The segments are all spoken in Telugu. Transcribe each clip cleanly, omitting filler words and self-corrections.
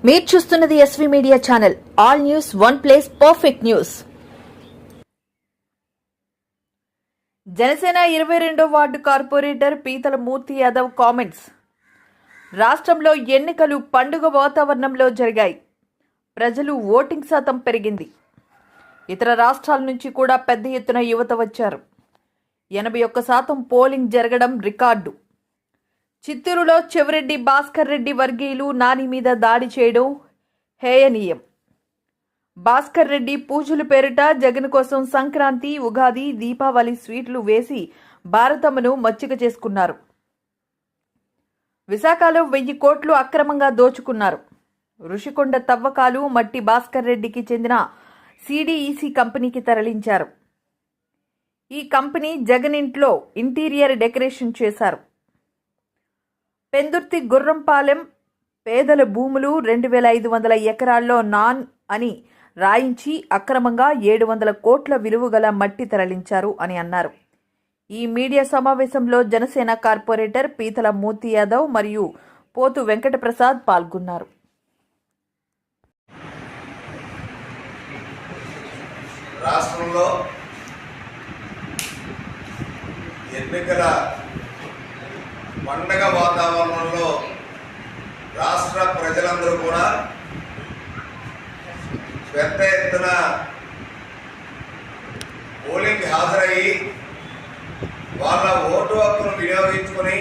మీరు చూస్తున్నది SV media channel. All news one place, perfect news. Janasena 22వ ward corporator Peetala Murthy Yadav comments. రాష్ట్రంలో ఎన్నికలు పండుగ వాతావరణంలో జరిగాయి. ప్రజలు ఓటింగ్ శాతం పెరిగింది. ఇతర రాష్ట్రాల నుంచి కూడా పెద్ద ఎత్తున యువత వచ్చారు. 81% పోలింగ్ జరగడం రికార్డు. చిత్తూరులో చెవిరెడ్డి భాస్కర్ రెడ్డి వర్గీయులు నాని మీద దాడి చేయడం హేయనీయం. భాస్కర్ రెడ్డి పూజల పేరిట జగన్ కోసం సంక్రాంతి, ఉగాది, దీపావళి స్వీట్లు వేసి భారతమ్మను మచ్చిక చేసుకున్నారు. విశాఖలో 1000 కోట్లు అక్రమంగా దోచుకున్నారు. ఋషికొండ తవ్వకాలు మట్టి భాస్కర్ రెడ్డికి చెందిన సిడిఇసి కంపెనీకి తరలించారు. ఈ కంపెనీ జగన్ ఇంట్లో ఇంటీరియర్ డెకరేషన్ చేశారు. పెందుర్తి గుర్రంపాలెం పేదల భూములు 2500 ఎకరాల్లో నాన్ అని రాయించి అక్రమంగా 700 కోట్ల విలువ గల మట్టి తరలించారు అని అన్నారు. ఈ మీడియా సమావేశంలో జనసేన కార్పొరేటర్ పీతల మూర్తి యాదవ్ మరియు పోతు వెంకటప్రసాద్ పాల్గొన్నారు. రాష్ట్రంలో ఎన్నికల పండగ వాతావరణంలో రాష్ట్ర ప్రజలందరూ కూడా పెద్ద ఎత్తున పోలింగ్ హాజరయ్యి వాళ్ళ ఓటు హక్కును వినియోగించుకొని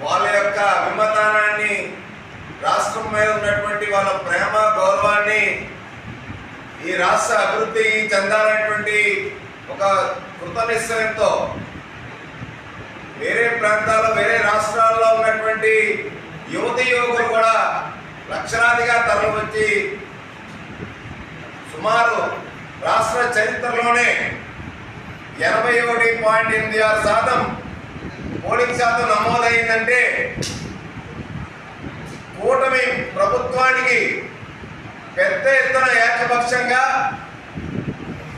వాళ్ళ యొక్క అభిమతానాన్ని, రాష్ట్రం మీద ఉన్నటువంటి వాళ్ళ ప్రేమ గౌరవాన్ని ఈ రాష్ట్ర అభివృద్ధి చెందాలనేటువంటి ఒక కృత నిశ్చయంతో వేరే ప్రాంతాల్లో, వేరే రాష్ట్రాల్లో ఉన్నటువంటి యువతీ యువకులు కూడా లక్షలాదిగా తరలివచ్చి సుమారు రాష్ట్ర చరిత్రలోనే 81.86% పోలింగ్ శాతం నమోదైందంటే కూటమి ప్రభుత్వానికి పెద్ద ఎత్తున ఏకపక్షంగా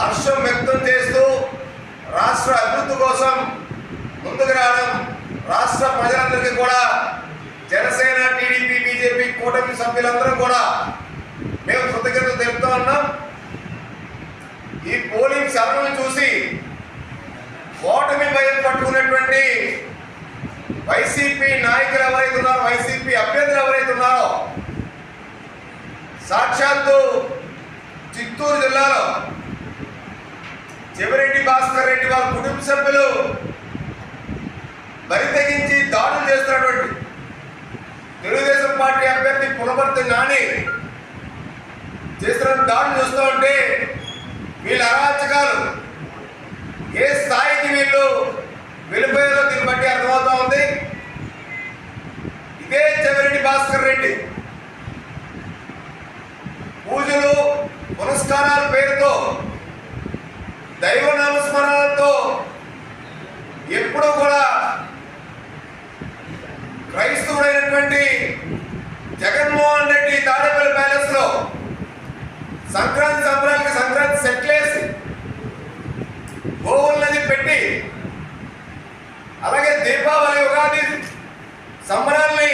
హర్షం వ్యక్తం చేస్తూ రాష్ట్ర అభివృద్ధి కోసం ముందుకు రావడం, రాష్ట్ర ప్రజలందరికీ కూడా జనసేన, టీడీపీ, బీజేపీ కూటమి సభ్యులందరూ కూడా మేము కృతజ్ఞతలు తెలుపుతూ ఉన్నాం. ఈ పోలింగ్ సభను చూసి ఓటమి భయం పట్టుకున్నటువంటి వైసీపీ నాయకులు ఎవరైతే ఉన్నారో, వైసీపీ అభ్యర్థులు ఎవరైతే ఉన్నారో, సాక్షాత్తు చిత్తూరు జిల్లాలో చెవిరెడ్డి భాస్కర్ రెడ్డి వాళ్ళ కుటుంబ సభ్యులు బరి తెగించి దాడులు చేస్తున్నటువంటి తెలుగుదేశం పార్టీ అభ్యర్థి పులపర్తి నాని చేస్తున్న దాడులు చూస్తూ ఉంటే వీళ్ళ అరాచకాలు ఏ స్థాయికి వీళ్ళు వెళ్ళిపోయారో దీన్ని బట్టి అర్థమవుతా ఉంది. ఇదే చెవిరెడ్డి భాస్కర్ రెడ్డి పూజలు, పునస్కారాల పేరుతో, దైవ నామస్మరణలతో ఎప్పుడూ కూడా క్రైస్తవుడైనటువంటి జగన్మోహన్ రెడ్డి తాడేపల్లి ప్యాలెస్ లో సంక్రాంతి సంబరాలకి సంక్రాంతి సెట్లేసి గోవులది పెట్టి, అలాగే దీపావళి, ఉగాది సంబరాల్ని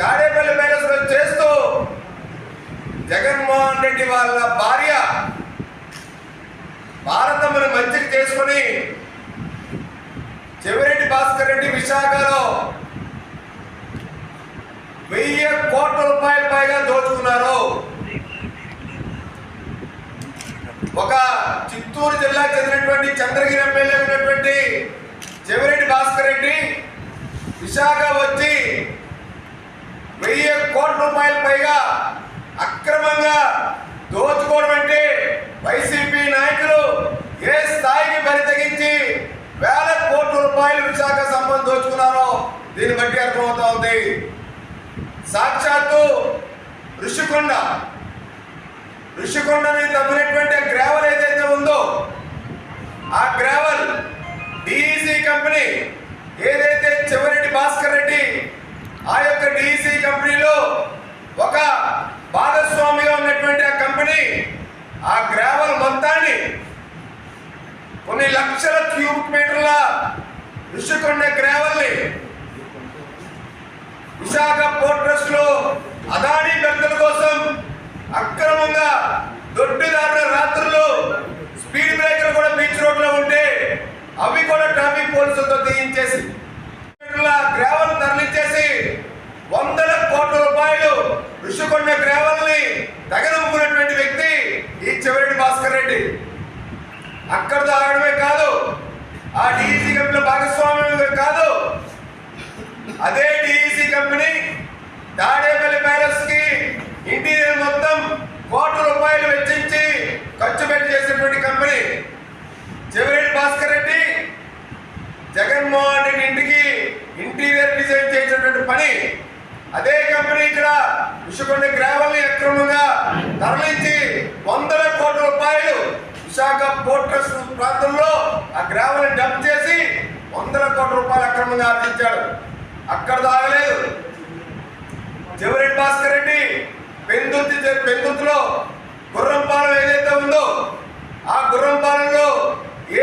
తాడేపల్లి ప్యాలెస్ లో చేస్తూ జగన్మోహన్ రెడ్డి వాళ్ళ భార్య భారతమ్మను మంచిగా చేసుకుని చెవిరెడ్డి భాస్కర్ రెడ్డి విశాఖలో 1000 కోట్ల రూపాయల పైగా దోచుకున్నారు. ఒక చిత్తూరు జిల్లాకు చెందినటువంటి చంద్రగిరి ఎమ్మెల్యే ఉన్నటువంటి చెవిరెడ్డి భాస్కర్ రెడ్డి విశాఖ వచ్చి 1000 కోట్ల రూపాయల పైగా అక్రమంగా దోచుకోవడం అంటే వైసీపీ నాయకులు ఏ స్థాయికి బరి తెగించి 1000 కోట్ల రూపాయలు విశాఖ సంబంధం దోచుకున్నారో దీన్ని బట్టి అర్థమవుతా ఉంది. సాక్షాత్తు ఋషికొండని తమ్మినటువంటి గ్రావెల్ ఏదైతే ఉందో, ఆ గ్రావెల్ డిఇసి కంపెనీ ఏదైతే చెవిరెడ్డి భాస్కర్ రెడ్డి ఆ యొక్క డిఇసి కంపెనీలో ఒక భాగస్వామిగా ఉన్నటువంటి ఆ కంపెనీ ఆ గ్రావెల్ మొత్తాన్ని కొన్ని లక్షల క్యూబిక్ మీటర్ల ఋషికొండ గ్రావెల్ని విశాఖ పోర్ట్ ట్రస్ట్ లో అవి కూడా ట్రాఫిక్ పోలీసులతో తీయించేసి గ్రావెల్ తరలించేసి వందల కోట్ల రూపాయలు ఋషికొండ గ్రావెల్ ని తగనమ్ముకున్నటువంటి వ్యక్తి ఈ చెవిరెడ్డి భాస్కర్ రెడ్డి. అక్కడితో ఆగడమే కాదు, ఆ డిఈసి కంపెనీ భాగస్వామ్యమే కాదు, అదే డిఈసి కంపెనీ తాడేపల్లి ప్యాలెస్ కి ఇంటీరియర్ మొత్తం కోట్ల రూపాయలు వెచ్చించి ఖర్చు పెట్టి చేసినటువంటి కంపెనీ చెవిరెడ్డి భాస్కర్ రెడ్డి. జగన్మోహన్ రెడ్డి ఇంటికి ఇంటీరియర్ డిజైన్ చేసినటువంటి పని అదే కంపెనీ ఇక్కడ ఋషికొండ గ్రావెల్ ని అక్రమంగా తరలించి వందల కోట్ల రూపాయలు విశాఖ పోర్ట్ ట్రస్ట్ ప్రాంతంలో ఆ గ్రావెల్ ని డంప్ చేసి వందల కోట్ల రూపాయలు అక్రమంగా ఆర్జించాడు. అక్కడ ఆగలేదు. చెవిరెడ్డి భాస్కర్ రెడ్డి పెందుర్తిలో గుర్రంపాలెం ఏదైతే ఉందో ఆ గుర్రంపాలెంలో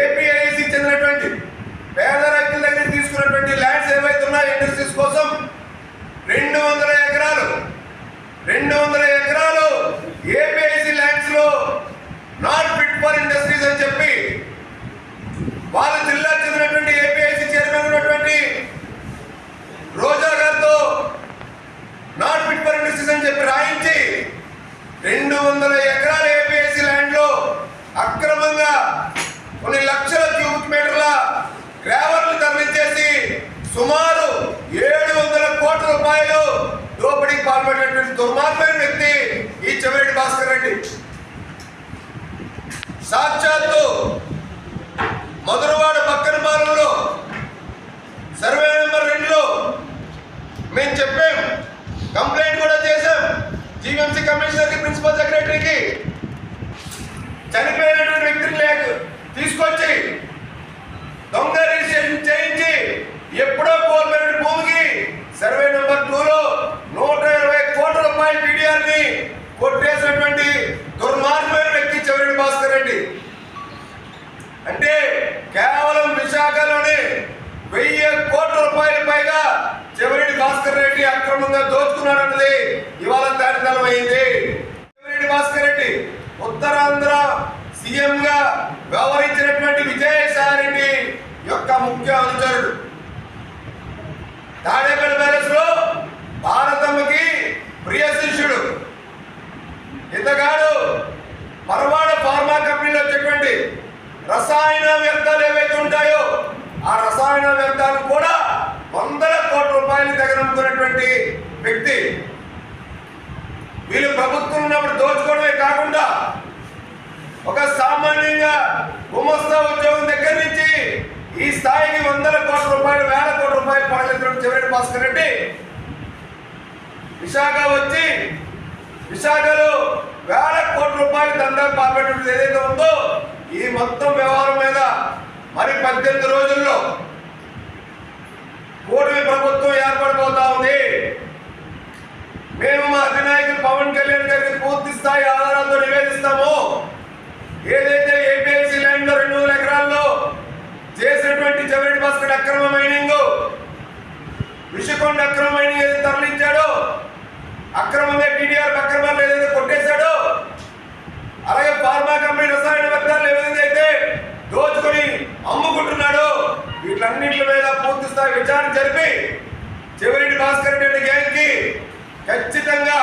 ఏపీఐసి చెందినటువంటి పేద రైతుల దగ్గర తీసుకున్నటువంటి ల్యాండ్స్ ఏవైతే ఉన్నాయో ఇండస్ట్రీస్ కోసం 200 ఎకరాలు ఏపీఐసి ల్యాండ్స్ లో నాట్ ఫిట్ ఫర్ ఇండస్ట్రీస్ అని చెప్పి వాళ్ళ జిల్లా చెందినటువంటి ఏపీఐసి చైర్మన్ ఉన్నటువంటి రోజా గారితో నాట్ ఫిట్ ఫర్ ఇండస్ట్రీస్ అని చెప్పి రాయించి 200 ఎకరాల ఏపీఐసి ల్యాండ్ లో అక్రమంగా కొన్ని లక్షల క్యూబిక్ మీటర్ల గ్రావెల్ తరలించేసి సుమారు 700 కోట్ల రూపాయలు దోపిడీకి పాల్పడినటువంటి దుర్మార్గమైన వ్యక్తి ఈ చెవిరెడ్డి భాస్కర్ రెడ్డి. సాక్షాత్తు మధురవాడ పక్కన పాలనలో సర్వే నెంబర్ 2లో మేము చెప్పాం, కంప్లైంట్ కూడా చేశాం జీవీఎంసీ కమిషనర్కి, ప్రిన్సిపల్ సెక్రటరీకి. చనిపోయినటువంటి వ్యక్తిని తీసుకొచ్చి దొంగ రిజిస్ట్రేషన్ చేయించి ఎప్పుడో కోల్పోయిన భూమికి సర్వే నెంబర్ 2లో 120 కోట్ల రూపాయల టీడీఆర్ ని కొట్టేసినటువంటి దుర్మార్గమైన వ్యక్తి చెవిరెడ్డి భాస్కర్ రెడ్డి. అంటే కేవలం విశాఖలోనే 1000 కోట్ల రూపాయల పైగా చెవిరెడ్డి భాస్కర్ రెడ్డి అక్రమంగా దోచుకున్నాడన్నది ఇవాళ తేటతలం అయింది. చెవిరెడ్డి భాస్కర్ రెడ్డి ఉత్తరాంధ్ర సీఎం గా వ్యవహరించినటువంటి విజయసాయి రెడ్డి యొక్క ముఖ్య అనుచరుడు. తాడేపల్లి ప్యాలెస్ లో భారతమ్మకి ప్రియ శిష్యుడు. ఇతగాడు పరవాడ ఫార్మా కంపెనీలో వచ్చేటువంటి రసాయన వ్యర్థాలు ఏవైతే ఉంటాయో ఆ రసాయన వ్యర్థాలు కూడా వందల కోట్ల రూపాయలు తగనమ్ముకున్నటువంటి వ్యక్తి. వీళ్ళు ప్రభుత్వం ఉన్నప్పుడు దోచుకోవడమే కాకుండా ఒక సామాన్యంగా గుమస్తా ఉద్యోగం దగ్గర నుంచి ఈ స్థాయికి వందల కోట్ల రూపాయలు, వేల కోట్ల రూపాయలు పడలేటువంటి చెవిరెడ్డి భాస్కర్ రెడ్డి విశాఖ వచ్చి విశాఖలో వేల కోట్ల రూపాయలు దందాకు పాల్పడేది ఏదైతే ఉందో ఈ మొత్తం వ్యవహారం మీద మరి 18 రోజుల్లో కూటమి ప్రభుత్వం ఏర్పడిపోతా ఉంది. మేము మా అధినాయకుడు పవన్ కళ్యాణ్ గారికి పూర్తి స్థాయి ఆధారాలతో నివేదిస్తాము. ఏదైతే ఏపీఐసి ల్యాండ్ లో 200 ఎకరాల్లో చేసినటువంటి చెవిరెడ్డి భాస్కర్ అక్రమ మైనింగ్, ఋషికొండ అక్రమ మైనింగ్ ఏదైతే తరలించాడో, అక్రమంగా టీడీఆర్ అక్రమాలు ఏదైతే కొట్టేశాడో, అలాగే ఫార్మా కంపెనీ రసాయన వ్యర్థాలు ఏదైతే దోచుకొని అమ్ముకుంటున్నాడో వీటన్నింటి మీద పూర్తి స్థాయి విచారణ జరిపి చెవిరెడ్డి భాస్కర్ రెడ్డి గ్యాంగ్ కి ఖచ్చితంగా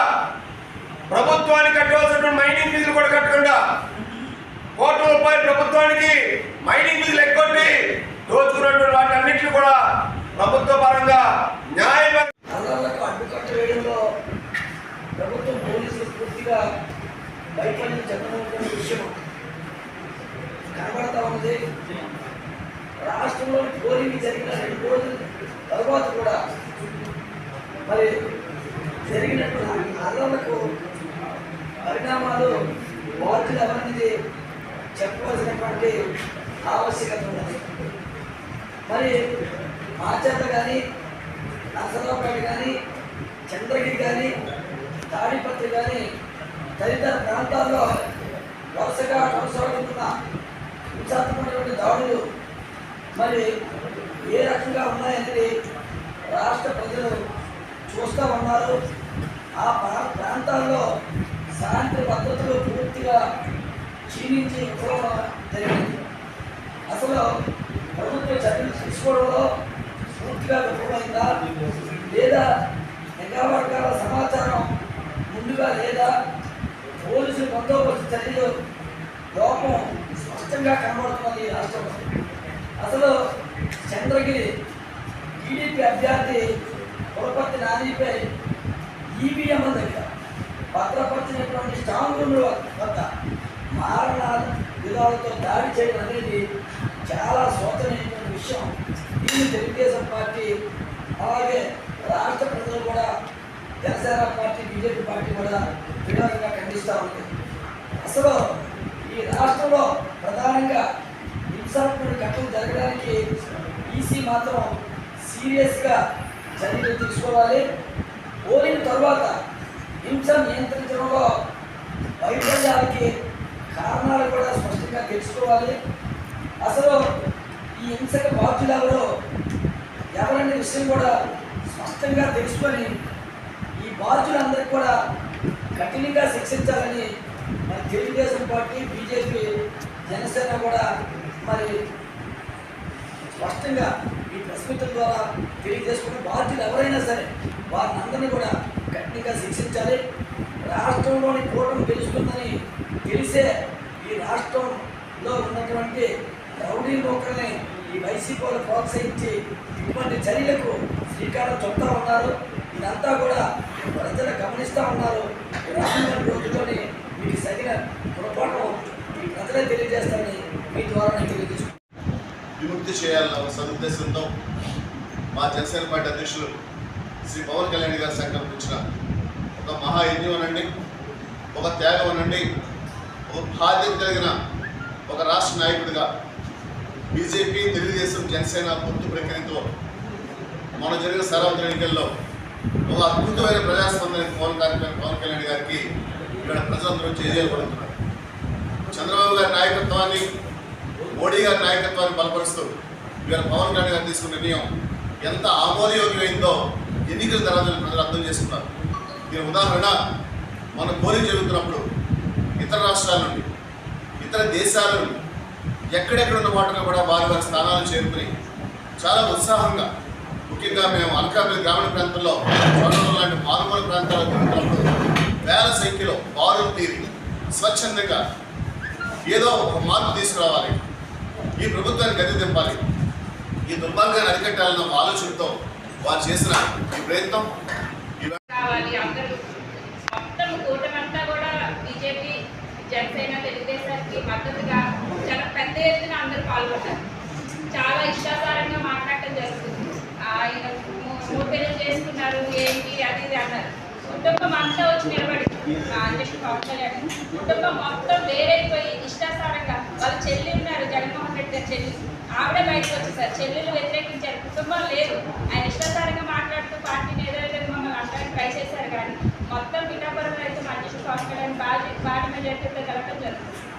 ప్రభుత్వానికి కట్టవలసినటువంటి మైనింగ్ ఫీజులు కూడా కట్టకుండా కోట్ల రూపాయలు ప్రభుత్వానికి మైనింగ్ ఫీజులు ఎక్కొట్టి దోచుకున్నటువంటి వాటి అన్నింటినీ కూడా ప్రభుత్వ పరంగా న్యాయపరంగా అడ్డుకట్ట వేయడంలో ప్రభుత్వం పోలీసులు పూర్తిగా వైఫల్యం చెందడం విషయం కనబడతా ఉంది. రాష్ట్రంలో పోలింగ్ జరిగిన 2 రోజుల తర్వాత కూడా మరి జరిగినటువంటి అల్లర్లకు పరిణామాలు బాధ్యులు ఎవరనేది చెప్పవలసినటువంటి ఆవశ్యకత ఉన్నది. మరి మాచర్ల కానీ, నరసరావుపేట కానీ, చంద్రగిరి కానీ, తాడిపత్రి కానీ తదితర ప్రాంతాల్లో వరుసగా కొనసాగుతున్న హింసాత్మకమైనటువంటి దాడులు మరి ఏ రకంగా ఉన్నాయనేది రాష్ట్ర ప్రజలు చూస్తూ ఉన్నారు. ఆ ప్రాంతాల్లో శాంతి భద్రతలు పూర్తిగా క్షీణించి పోవడం జరిగింది. అసలు ప్రభుత్వం చర్యలు తీసుకోవడంలో పూర్తిగా విఫలమైందా, లేదా నిఘా వర్గాల సమాచారం ముందుగా లేదా పోలీసులు బందోబస్తు చర్యలు లోపం స్పష్టంగా కనబడుతున్నది ఈ రాష్ట్రంలో. అసలు చంద్రగిరి టీడీపీ అభ్యర్థి పులపర్తి నానిపై ఈవీఎం దగ్గర భద్రపరిచినటువంటి స్ట్రాంగ్ రూమ్ల వద్ద మారణాయుధాలతో దాడి చేయడం అనేది చాలా శోచనీయమైన విషయం. దీన్ని తెలుగుదేశం పార్టీ అలాగే రాష్ట్ర ప్రజలు కూడా జనసేన పార్టీ బీజేపీ పార్టీ కూడా తీవ్రంగా ఖండిస్తూ ఉంది. అసలు ఈ రాష్ట్రంలో ప్రధానంగా హింసాత్మక ఘటనలు జరగడానికి ఈసీ మాత్రం సీరియస్గా చర్యలు తీసుకోవాలి. పోలింగ్ తర్వాత హింస నియంత్రించడంలో వైఫల్యాలకి కారణాలు కూడా స్పష్టంగా తెలుసుకోవాలి. అసలు ఈ హింసకు బాధ్యులు ఎవరనే విషయం కూడా స్పష్టంగా తెలుసుకొని ఈ బాధ్యులందరికీ కూడా కఠినంగా శిక్షించాలని మరి తెలుగుదేశం పార్టీ, బీజేపీ, జనసేన కూడా మరి స్పష్టంగా ఈ ప్రెస్ మీట్ల ద్వారా తెలియజేసుకున్న బాధ్యులు ఎవరైనా సరే వారిని అందరినీ కూడా కఠినంగా శిక్షించాలి. రాష్ట్రంలోని కూటమి గెలుస్తుందని తెలిసే ఈ రాష్ట్రంలో ఉన్నటువంటి రౌడీ నౌకర్ని ఈ వైసీపీ వాళ్ళు ప్రోత్సహించి ఇటువంటి చర్యలకు శ్రీకారం చుట్టూ ఉన్నారు. ఇదంతా కూడా ప్రజలు గమనిస్తూ ఉన్నారు. రానున్న రోజుల్లోని మీకు తగిన పొరపాటు ఈ ప్రజలే తెలియజేస్తారని మీ ద్వారా నేను తెలియజేస్తున్నాను. విముక్తి చేయాలన్న ఒక సదుద్దేశంతో మా జనసేన పార్టీ అధ్యక్షులు శ్రీ పవన్ కళ్యాణ్ గారు సంకల్పించిన ఒక మహాయజ్ఞం అనండి, ఒక త్యాగం అనండి, ఒక బాధ్యత కలిగిన ఒక రాష్ట్ర నాయకుడిగా బీజేపీ, తెలుగుదేశం, జనసేన పొత్తు ప్రక్రియతో మన జరిగిన సార్వత్రిక ఎన్నికల్లో ఒక అద్భుతమైన ప్రజాస్పందనకి పవన్ కళ్యాణ్ గారికి ఇక్కడ ప్రజలందరూ చేయబడుతున్నారు. చంద్రబాబు గారి నాయకత్వాన్ని, మోడీ గారి నాయకత్వాన్ని బలపరుస్తూ ఇవాళ పవన్ కళ్యాణ్ గారు తీసుకున్న నిర్ణయం ఎంత ఆమోదయోగ్యమైందో ఎన్నికల తర్వాత ప్రజలు అర్థం చేసుకున్నారు. దీని ఉదాహరణ, మన పోలింగ్ జరుగుతున్నప్పుడు ఇతర రాష్ట్రాల నుండి, ఇతర దేశాల నుండి ఎక్కడెక్కడ ఉన్న వాటిలో కూడా వారి వారి స్థానాలు చేరుకుని చాలా ఉత్సాహంగా, ముఖ్యంగా మేము అనకాపల్లి గ్రామీణ ప్రాంతంలో చోళం లాంటి మారుమూల ప్రాంతాల్లో తిరుగుతున్నప్పుడు వేల సంఖ్యలో బారులు తీరి స్వచ్ఛందంగా ఏదో ఒక మార్పు తీసుకురావాలి, ఈ ప్రభుత్వాన్ని గది దింపాలి, ఈ దుర్మార్గాన్ని అరికట్టాలన్న ఒక ఆలోచనతో వారు చేసిన ఈ ప్రయత్నం కావాలి. అందరూ మొత్తం కూటమంతా కూడా బీజేపీ, జనసేన, తెలుగుదేశానికి మద్దతుగా చాలా పెద్ద ఎత్తున అందరూ పాల్గొంటారు. చాలా ఇష్టాసారంగా మాట్లాడటం జరుగుతుంది. ఆయన 3 పెళ్లి చేసుకున్నారు, ఏంటి అది ఇది అన్నారు. కుటుంబం అంతా వచ్చి నిలబడి అధ్యక్షుడు పవన్ కళ్యాణ్ కుటుంబం మొత్తం వేరైపోయి ఇష్టాసారంగా వాళ్ళ చెల్లి ఉన్నారు, జగన్మోహన్ రెడ్డి గారి చెల్లి, ఆవిడే బయటకు వచ్చేసారు. చెల్లెలు వ్యతిరేకించారు, కుటుంబం లేదు. ఆయన ఇష్టాసారంగా మాట్లాడుతూ పార్టీని ఏదో మమ్మల్ని అంటానికి ట్రై చేశారు. కానీ మొత్తం పిఠాపురంలో అయితే మా అధ్యక్షుడు పవన్ కళ్యాణ్ భారీ మెజార్టీతో గెలవడం జరుగుతుంది.